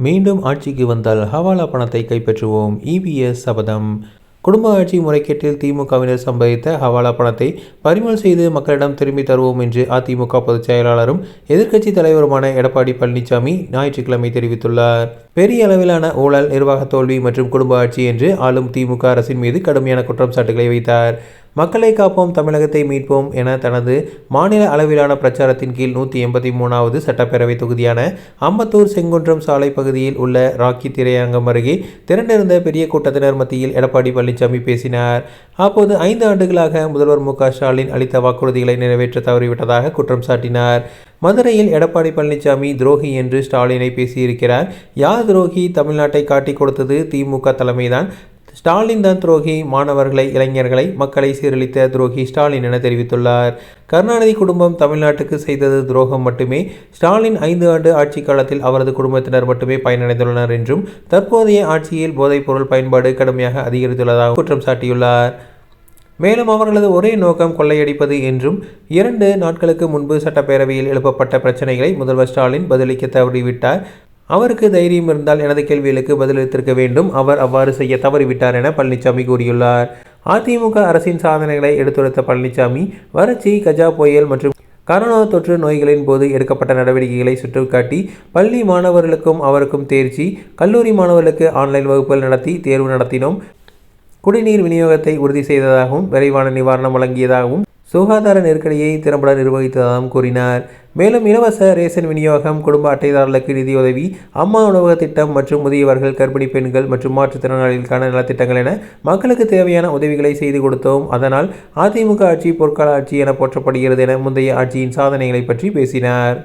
மீண்டும் ஆட்சிக்கு வந்தால் ஹவாலா பணத்தை கைப்பற்றுவோம். இபிஎஸ் சபதம். குடும்ப ஆட்சி முறைகேட்டில் திமுகவினர் சம்பாதித்த ஹவாலா பணத்தை பறிமுதல் செய்து மக்களிடம் திரும்பி தருவோம் என்று அதிமுக பொதுச் செயலாளரும் எதிர்க்கட்சி தலைவருமான எடப்பாடி பழனிசாமி ஞாயிற்றுக்கிழமை தெரிவித்துள்ளார். பெரிய அளவிலான ஊழல், நிர்வாக தோல்வி மற்றும் குடும்ப ஆட்சி என்று ஆளும் திமுக அரசின் மீது கடுமையான குற்றம் சாட்டுகளை வைத்தார். மக்களை காப்போம், தமிழகத்தை மீட்போம் என தனது மாநில அளவிலான பிரச்சாரத்தின் கீழ் 183வது சட்டப்பேரவை தொகுதியான அம்பத்தூர் செங்குன்றம் சாலை பகுதியில் உள்ள ராக்கி திரையரங்கம் அருகே திரண்டிருந்த பெரிய கூட்டத்தினர் மத்தியில் எடப்பாடி பழனிசாமி பேசினார். அப்போது 5 ஆண்டுகளாக முதல்வர் மு.க.ஸ்டாலின் அளித்த வாக்குறுதிகளை நிறைவேற்ற தவறிவிட்டதாக குற்றம் சாட்டினார். மதுரையில் எடப்பாடி பழனிசாமி துரோகி என்று ஸ்டாலினை பேசியிருக்கிறார். யார் துரோகி? தமிழ்நாட்டை காட்டி கொடுத்தது திமுக தலைமைதான். ஸ்டாலின் தான் துரோகி. மாணவர்களை, இளைஞர்களை, மக்களை சீரழித்த துரோகி ஸ்டாலின் என தெரிவித்துள்ளார். கருணாநிதி குடும்பம் தமிழ்நாட்டுக்கு செய்தது துரோகம் மட்டுமே. ஸ்டாலின் 5 ஆண்டு ஆட்சி காலத்தில் அவரது குடும்பத்தினர் மட்டுமே பயனடைந்துள்ளனர் என்றும் தற்போதைய ஆட்சியில் போதைப்பொருள் பயன்பாடு கடுமையாக அதிகரித்துள்ளதாக குற்றம் சாட்டியுள்ளார். மேலும் அவர்களது ஒரே நோக்கம் கொள்ளையடிப்பது என்றும் 2 நாட்களுக்கு முன்பு சட்டப்பேரவையில் எழுப்பப்பட்ட பிரச்சனைகளை முதல்வர் ஸ்டாலின் பதிலளிக்க தவறிவிட்டார். அவருக்கு தைரியம் இருந்தால் எனது கேள்விகளுக்கு பதிலளித்திருக்க வேண்டும். அவர் அவ்வாறு செய்ய தவறிவிட்டார் என பழனிசாமி கூறியுள்ளார். அதிமுக அரசின் சாதனைகளை எடுத்துரைத்த பழனிசாமி வறட்சி, கஜா புயல் மற்றும் கரோனா தொற்று நோய்களின் போது எடுக்கப்பட்ட நடவடிக்கைகளை சுட்டிக்காட்டி பள்ளி மாணவர்களுக்கும் அவருக்கும் தேர்ச்சி, கல்லூரி மாணவர்களுக்கு ஆன்லைன் வகுப்புகள் நடத்தி தேர்வு நடத்தினோம், குடிநீர் விநியோகத்தை உறுதி செய்ததாகவும் விரைவான நிவாரணம் வழங்கியதாகவும் சுகாதார நெருக்கடியை திறம்பட நிர்வகித்ததாகவும் கூறினார். மேலும் இலவச ரேஷன் விநியோகம், குடும்ப அட்டைதாரர்களுக்கு நிதியுதவி, அம்மா உணவக திட்டம் மற்றும் முதியவர்கள், கர்ப்பிணி பெண்கள் மற்றும் மாற்றுத்திறனாளிகளுக்கான நலத்திட்டங்கள் என மக்களுக்கு தேவையான உதவிகளை செய்து கொடுத்தோம். அதனால் அதிமுக ஆட்சி பொற்கால ஆட்சி என போற்றப்படுகிறது என முந்தைய ஆட்சியின் சாதனைகளை பற்றி பேசினார்.